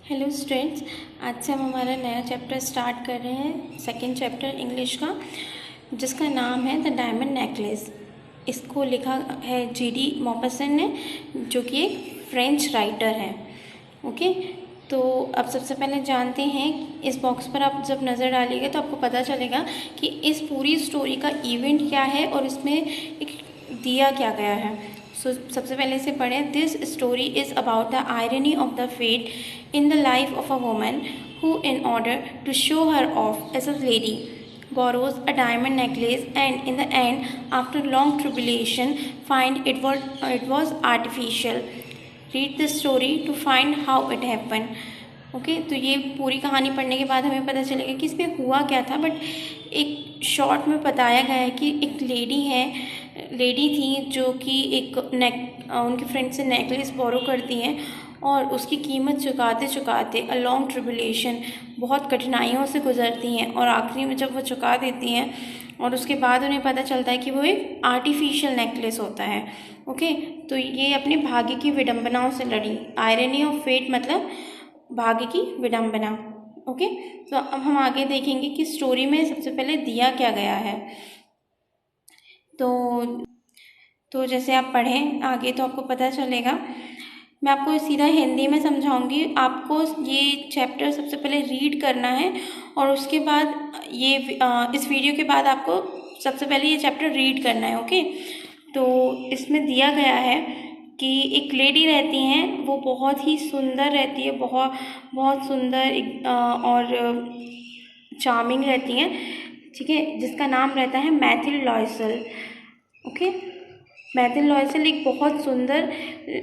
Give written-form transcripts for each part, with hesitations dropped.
Hello students, आज से हम हमारा नया चैप्टर स्टार्ट कर रहे हैं, सेकंड चैप्टर इंग्लिश का, जिसका नाम है द डायमंड नेकलेस। इसको लिखा है जी.डी. मॉपसन ने, जो कि एक फ्रेंच राइटर है। ओके, तो अब सबसे पहले जानते हैं, इस बॉक्स पर आप जब नज़र डालिएगा तो आपको पता चलेगा कि इस पूरी स्टोरी का इवेंट क्या है और इसमें एक दिया क्या गया है। सबसे पहले इसे पढ़ें। This story is about the irony of the fate in the life of a woman who, in order to show her off as a lady, borrows a diamond necklace and in the end, after long tribulation, find it was artificial. Read the story to find how it happened. Okay, तो ये पूरी कहानी पढ़ने के बाद हमें पता चलेगा कि इसमें हुआ क्या था। बट एक शॉर्ट में बताया गया है कि एक लेडी थी जो कि उनके फ्रेंड से नेकलेस बोरो करती हैं और उसकी कीमत चुकाते चुकाते अ लॉन्ग ट्रिबुलेशन, बहुत कठिनाइयों से गुजरती हैं और आखिरी में जब वो चुका देती हैं और उसके बाद उन्हें पता चलता है कि वो एक आर्टिफिशियल नेकलेस होता है। ओके, तो ये अपने भाग्य की विडंबनाओं से लड़ी। आयरनी ऑफ फेट मतलब भाग्य की विडंबना। ओके, तो अब हम आगे देखेंगे कि स्टोरी में सबसे पहले दिया क्या गया है। तो जैसे आप पढ़ें आगे तो आपको पता चलेगा। मैं आपको सीधा हिंदी में समझाऊंगी। आपको ये चैप्टर सबसे पहले रीड करना है और उसके बाद इस वीडियो के बाद आपको सबसे पहले ये चैप्टर रीड करना है। ओके, तो इसमें दिया गया है कि एक लेडी रहती हैं, वो बहुत ही सुंदर रहती है, बहुत सुंदर और चार्मिंग रहती हैं, ठीक है, जिसका नाम रहता है मैथिल लॉयसल। ओके, मैथिल लॉयसल एक बहुत सुंदर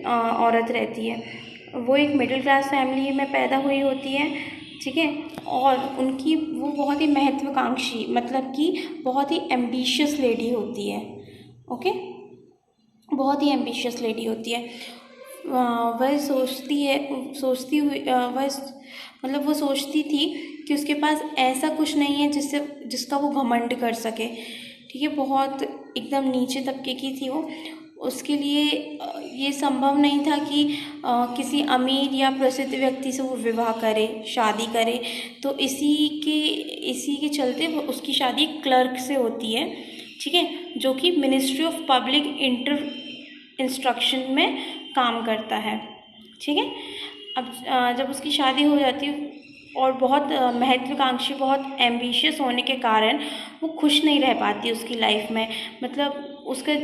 औरत रहती है। वो एक मिडिल क्लास फैमिली में पैदा हुई होती है, ठीक है, और वो बहुत ही महत्वाकांक्षी, मतलब कि बहुत ही एम्बिशियस लेडी होती है। ओके, बहुत ही एम्बिशियस लेडी होती है। वह वो सोचती थी कि उसके पास ऐसा कुछ नहीं है जिसका वो घमंड कर सके, ठीक है। बहुत एकदम नीचे तबके की थी वो। उसके लिए ये संभव नहीं था कि किसी अमीर या प्रसिद्ध व्यक्ति से वो विवाह करे, शादी करे। तो इसी के चलते उसकी शादी क्लर्क से होती है, ठीक है, जो कि मिनिस्ट्री ऑफ पब्लिक इंस्ट्रक्शन में काम करता है, ठीक है। अब जब उसकी शादी हो जाती है और बहुत महत्वाकांक्षी, बहुत एम्बिशियस होने के कारण वो खुश नहीं रह पाती उसकी लाइफ में। मतलब उसका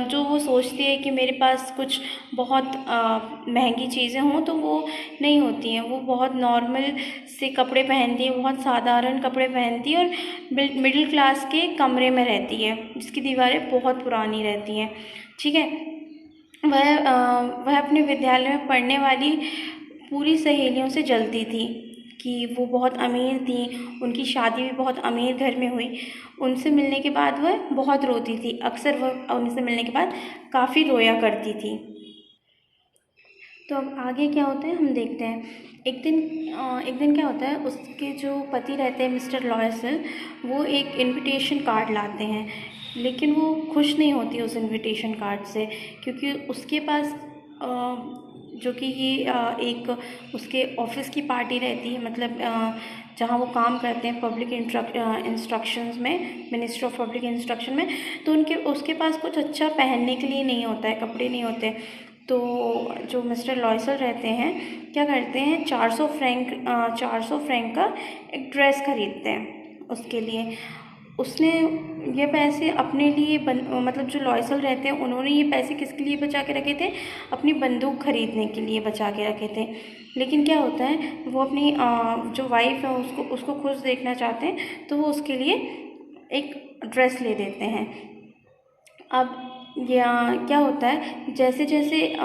जो वो सोचती है कि मेरे पास कुछ बहुत महंगी चीज़ें हों, तो वो नहीं होती हैं। वो बहुत नॉर्मल से कपड़े पहनती है, बहुत साधारण कपड़े पहनती है और मिडिल क्लास के कमरे में रहती है, जिसकी दीवारें बहुत पुरानी रहती हैं, ठीक है। वह अपने विद्यालय में पढ़ने वाली पूरी सहेलियों से जलती थी कि वो बहुत अमीर थी, उनकी शादी भी बहुत अमीर घर में हुई। उनसे मिलने के बाद वह बहुत रोती थी। अक्सर वह उनसे मिलने के बाद काफ़ी रोया करती थी। तो अब आगे क्या होता है हम देखते हैं। एक दिन क्या होता है, उसके जो पति रहते हैं मिस्टर लॉयसल, वो एक इनविटेशन कार्ड लाते हैं, लेकिन वो खुश नहीं होती उस इनविटेशन कार्ड से, क्योंकि उसके पास जो कि ये एक उसके ऑफिस की पार्टी रहती है, मतलब जहाँ वो काम करते हैं पब्लिक इंस्ट्रक्शंस में, मिनिस्ट्री ऑफ पब्लिक इंस्ट्रक्शन में। तो उसके पास कुछ अच्छा पहनने के लिए नहीं होता है, कपड़े नहीं होते। तो जो मिस्टर लॉयसल रहते हैं क्या करते हैं, 400 फ्रैंक का एक ड्रेस खरीदते हैं उसके लिए। उसने ये पैसे अपने लिए मतलब जो लॉयसल रहते हैं उन्होंने ये पैसे किसके लिए बचा के रखे थे, अपनी बंदूक खरीदने के लिए बचा के रखे थे। लेकिन क्या होता है, वो अपनी जो वाइफ है उसको खुश देखना चाहते हैं, तो वो उसके लिए एक ड्रेस ले देते हैं। अब क्या होता है, जैसे जैसे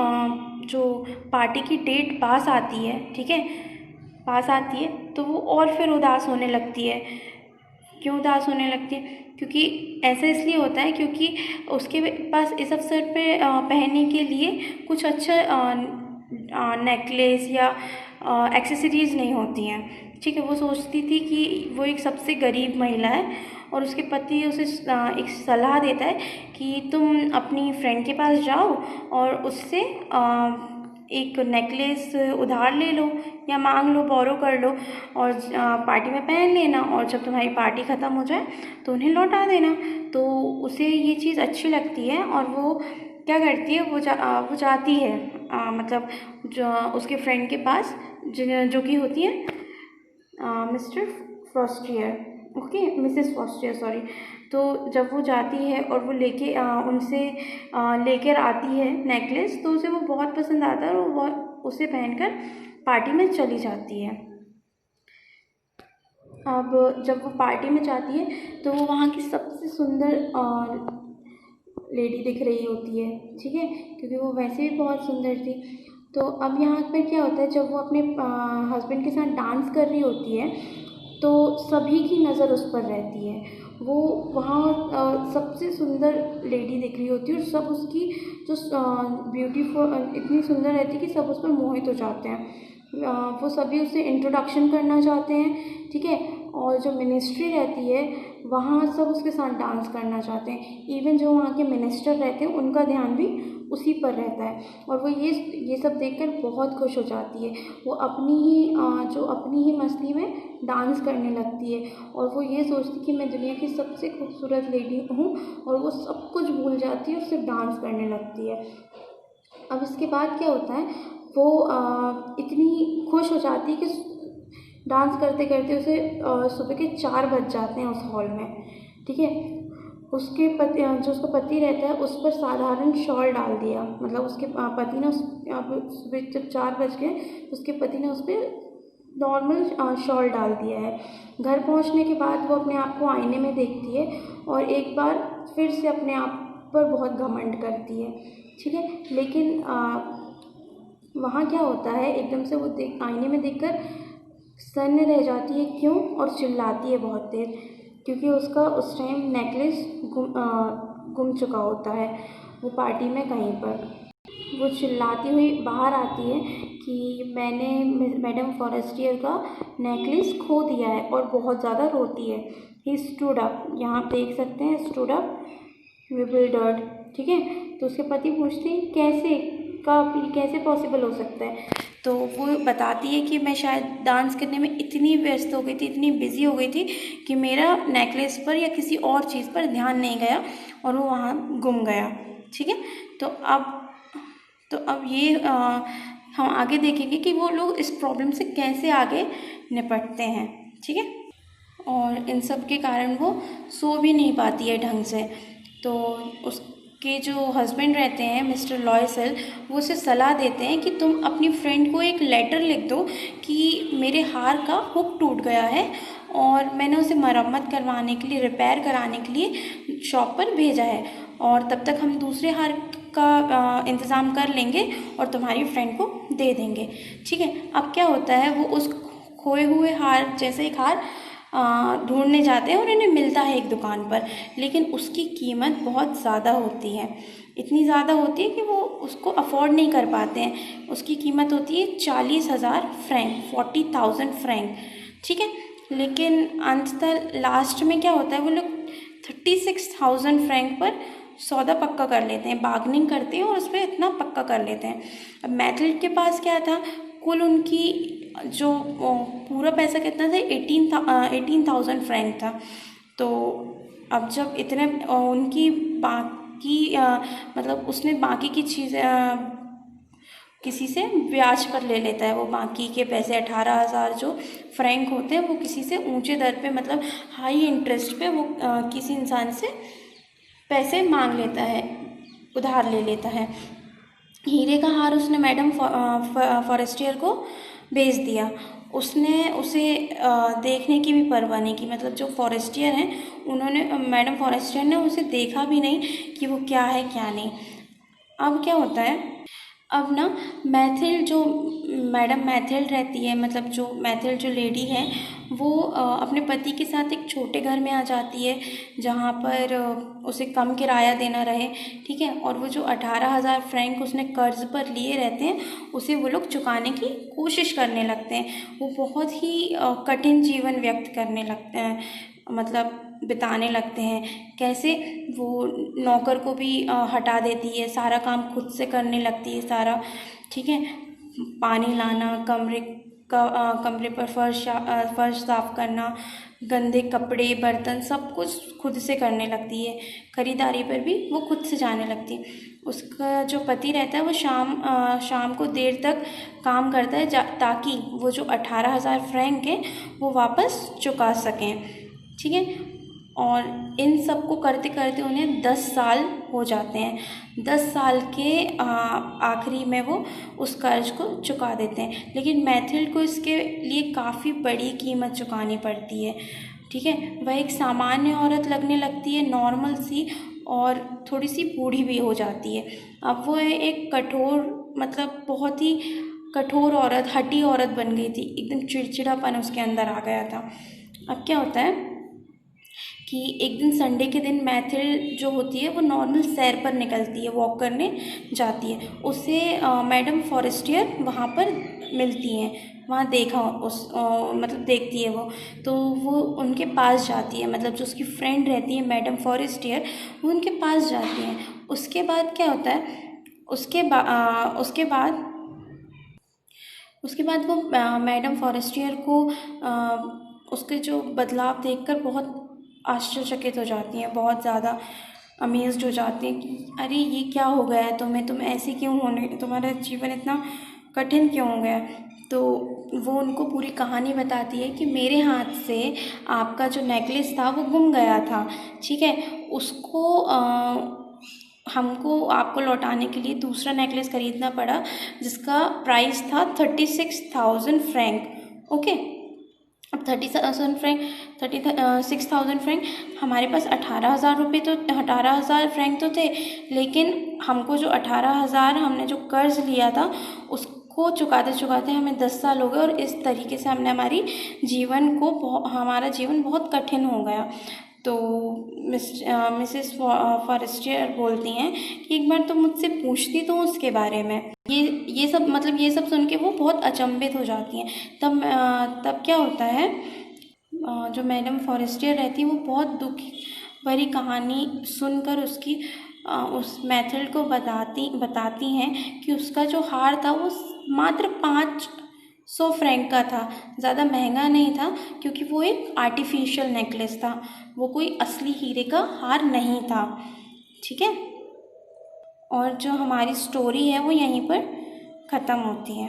जो पार्टी की डेट पास आती है, ठीक है, तो वो और फिर उदास होने लगती है। क्यों उदास होने लगती है? क्योंकि ऐसा इसलिए होता है क्योंकि उसके पास इस अवसर पे पहनने के लिए कुछ अच्छा नेकलेस या एक्सेसरीज़ नहीं होती हैं, ठीक है। वो सोचती थी कि वो एक सबसे गरीब महिला है और उसके पति उसे एक सलाह देता है कि तुम अपनी फ्रेंड के पास जाओ और उससे एक नेकलेस उधार ले लो या मांग लो, बोरो कर लो और पार्टी में पहन लेना, और जब तुम्हारी पार्टी ख़त्म हो जाए तो उन्हें लौटा देना। तो उसे ये चीज़ अच्छी लगती है और वो क्या करती है, वो जाती है मतलब जो उसके फ्रेंड के पास, जो कि होती है मिस्टर फॉस्टियर, ओके, मिसेस फॉस्टियर सॉरी। तो जब वो जाती है और वो उनसे लेकर आती है नेकलेस, तो उसे वो बहुत पसंद आता है और वो उसे पहनकर पार्टी में चली जाती है। अब जब वो पार्टी में जाती है तो वो वहाँ की सबसे सुंदर लेडी दिख रही होती है, ठीक है, क्योंकि वो वैसे भी बहुत सुंदर थी। तो अब यहाँ पर क्या होता है, जब वो अपने हस्बैंड के साथ डांस कर रही होती है तो सभी की नज़र उस पर रहती है। वो वहाँ सबसे सुंदर लेडी दिख रही होती है और सब उसकी जो ब्यूटीफुल इतनी सुंदर रहती है कि सब उस पर मोहित हो जाते हैं। वो सभी उससे इंट्रोडक्शन करना चाहते हैं, ठीक है, और जो मिनिस्ट्री रहती है वहाँ सब उसके साथ डांस करना चाहते हैं। इवन जो वहाँ के मिनिस्टर रहते हैं उनका ध्यान भी उसी पर रहता है और वो ये सब देखकर बहुत खुश हो जाती है। वो अपनी ही मस्ती में डांस करने लगती है और वो ये सोचती कि मैं दुनिया की सबसे खूबसूरत लेडी हूँ, और वो सब कुछ भूल जाती है और सिर्फ डांस करने लगती है। अब इसके बाद क्या होता है, वो इतनी खुश हो जाती है कि डांस करते करते उसे सुबह के 4 बज जाते हैं उस हॉल में, ठीक है। उसके पति जो उसका पति रहता है उस पर साधारण शॉल डाल दिया, मतलब उसके पति ने सुबह जब 4 बज गए तो उसके पति ने उस पर नॉर्मल शॉल डाल दिया है। घर पहुंचने के बाद वो अपने आप को आईने में देखती है और एक बार फिर से अपने आप पर बहुत घमंड करती है, ठीक है। लेकिन वहाँ क्या होता है, एकदम से वो आईने में देखकर सन्न रह जाती है, क्यों, और चिल्लाती है बहुत तेज, क्योंकि उसका उस टाइम नेकलेस गुम चुका होता है वो पार्टी में कहीं पर। वो चिल्लाती हुई बाहर आती है कि मैंने मैडम फॉरेस्टियर का नेकलेस खो दिया है, और बहुत ज़्यादा रोती है। ही स्टूड अप, यहाँ आप देख सकते हैं, स्टूड अप विल्डर्ड, ठीक है। तो उसके पति पूछते हैं कैसे पॉसिबल हो सकता है, तो वो बताती है कि मैं शायद डांस करने में इतनी व्यस्त हो गई थी, इतनी बिजी हो गई थी कि मेरा नेकलेस पर या किसी और चीज़ पर ध्यान नहीं गया और वो वहाँ गुम गया, ठीक है। तो अब ये हम आगे देखेंगे कि वो लोग इस प्रॉब्लम से कैसे आगे निपटते हैं, ठीक है। और इन सब के कारण वो सो भी नहीं पाती है ढंग से। तो उसके जो हस्बैंड रहते हैं मिस्टर लॉयसेल, वो उसे सलाह देते हैं कि तुम अपनी फ्रेंड को एक लेटर लिख दो कि मेरे हार का हुक टूट गया है और मैंने उसे मरम्मत करवाने के लिए, रिपेयर कराने के लिए शॉप पर भेजा है, और तब तक हम दूसरे हार का इंतज़ाम कर लेंगे और तुम्हारी फ्रेंड को दे देंगे, ठीक है। अब क्या होता है, वो उस खोए हुए हार जैसे एक हार ढूंढने जाते हैं और इन्हें मिलता है एक दुकान पर, लेकिन उसकी कीमत बहुत ज़्यादा होती है, इतनी ज़्यादा होती है कि वो उसको अफोर्ड नहीं कर पाते हैं। उसकी कीमत होती है 40,000 फ्रैंक, 40,000 फ्रैंक, ठीक है। लेकिन अंततः लास्ट में क्या होता है, वो लोग 36,000 फ्रैंक पर सौदा पक्का कर लेते हैं, बार्गेनिंग करते हैं और उस पर इतना पक्का कर लेते हैं। अब मैथिल्ड के पास क्या था, कुल उनकी जो पूरा पैसा कितना था, 18,000 फ्रैंक था। तो अब जब इतने उनकी बाकी मतलब उसने बाकी की चीज़ें किसी से ब्याज पर ले लेता है, वो बाकी के पैसे 18,000 जो फ्रैंक होते हैं वो किसी से ऊंचे दर पे, मतलब हाई इंटरेस्ट पे वो किसी इंसान से पैसे मांग लेता है, उधार ले लेता है। हीरे का हार उसने मैडम फॉरेस्टियर को भेज दिया। उसने उसे देखने की भी परवाह नहीं की, मतलब जो फॉरेस्टियर हैं उन्होंने, मैडम फॉरेस्टियर ने उसे देखा भी नहीं कि वो क्या है क्या नहीं। अब क्या होता है, अब ना मैडम मैथिल्ड रहती है, मतलब जो मैथिल्ड जो लेडी है वो अपने पति के साथ एक छोटे घर में आ जाती है जहाँ पर उसे कम किराया देना रहे, ठीक है। और वो जो 18,000 फ्रैंक उसने कर्ज पर लिए रहते हैं उसे वो लोग चुकाने की कोशिश करने लगते हैं। वो बहुत ही कठिन जीवन व्यक्त करने लगते हैं, मतलब बिताने लगते हैं, कैसे वो नौकर को भी हटा देती है, सारा काम खुद से करने लगती है सारा, ठीक है। पानी लाना, कमरे पर फर्श साफ करना, गंदे कपड़े बर्तन सब कुछ खुद से करने लगती है। खरीदारी पर भी वो खुद से जाने लगती है। उसका जो पति रहता है वो शाम को देर तक काम करता है ताकि वो जो 18,000 फ्रैंक है वो वापस चुका सकें, ठीक है। और इन सब को करते करते उन्हें 10 साल हो जाते हैं। 10 साल के आखिरी में वो उस कर्ज को चुका देते हैं, लेकिन मैथिल्ड को इसके लिए काफ़ी बड़ी कीमत चुकानी पड़ती है, ठीक है। वह एक सामान्य औरत लगने लगती है, नॉर्मल सी, और थोड़ी सी बूढ़ी भी हो जाती है। अब वो एक कठोर, मतलब बहुत ही कठोर औरत, हठी औरत बन गई थी, एकदम चिड़चिड़ापन उसके अंदर आ गया था। अब क्या होता है कि एक दिन संडे के दिन मैथिल्ड जो होती है वो नॉर्मल सैर पर निकलती है, वॉक करने जाती है। उसे मैडम फॉरेस्टियर वहाँ पर मिलती हैं, वहाँ मतलब देखती है वो, तो वो उनके पास जाती है, मतलब जो उसकी फ्रेंड रहती है मैडम फॉरेस्टियर, वो उनके पास जाती हैं। उसके बाद क्या होता है, उसके बाद वो मैडम फॉरेस्टियर को उसके जो बदलाव देखकर बहुत आश्चर्यचकित हो जाती हैं, बहुत ज़्यादा अमेज्ड हो जाती हैं कि अरे ये क्या हो गया है तुम्हें, तुम ऐसी क्यों होने, तुम्हारा जीवन इतना कठिन क्यों हो गया। तो वो उनको पूरी कहानी बताती है कि मेरे हाथ से आपका जो नेकलेस था वो गुम गया था, ठीक है। उसको हमको आपको लौटाने के लिए दूसरा नेकलेस खरीदना पड़ा, जिसका प्राइस था 36,000 फ्रैंक, ओके। अब 36,000 फ्रैंक, हमारे पास 18,000 फ्रैंक तो थे, लेकिन हमको जो 18,000 हमने जो कर्ज लिया था उसको चुकाते चुकाते हमें 10 साल हो गए, और इस तरीके से हमने हमारा जीवन बहुत कठिन हो गया। तो मिसेस फॉरेस्टियर बोलती हैं कि एक बार तुम मुझसे पूछती तो उसके बारे में। ये सब सुन के वो बहुत अचंभित हो जाती हैं। तब क्या होता है, जो मैडम फॉरेस्टियर रहती है वो बहुत दुखी भरी कहानी सुनकर उस मैथिल्ड को बताती हैं कि उसका जो हार था वो मात्र 500 फ्रैंक का था, ज़्यादा महंगा नहीं था, क्योंकि वो एक आर्टिफिशियल नेकलेस था, वो कोई असली हीरे का हार नहीं था, ठीक है। और जो हमारी स्टोरी है वो यहीं पर ख़त्म होती है।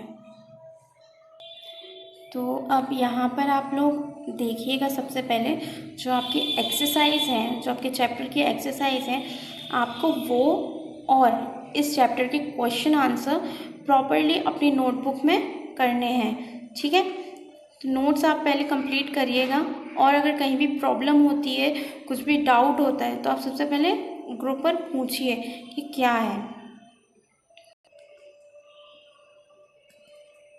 तो अब यहाँ पर आप लोग देखिएगा, सबसे पहले जो आपकी एक्सरसाइज हैं, जो आपके चैप्टर की एक्सरसाइज हैं, आपको वो और इस चैप्टर के क्वेश्चन आंसर प्रॉपरली अपनी नोटबुक में करने हैं, ठीक है। तो नोट्स आप पहले कंप्लीट करिएगा, और अगर कहीं भी प्रॉब्लम होती है, कुछ भी डाउट होता है, तो आप सबसे पहले ग्रुप पर पूछिए कि क्या है।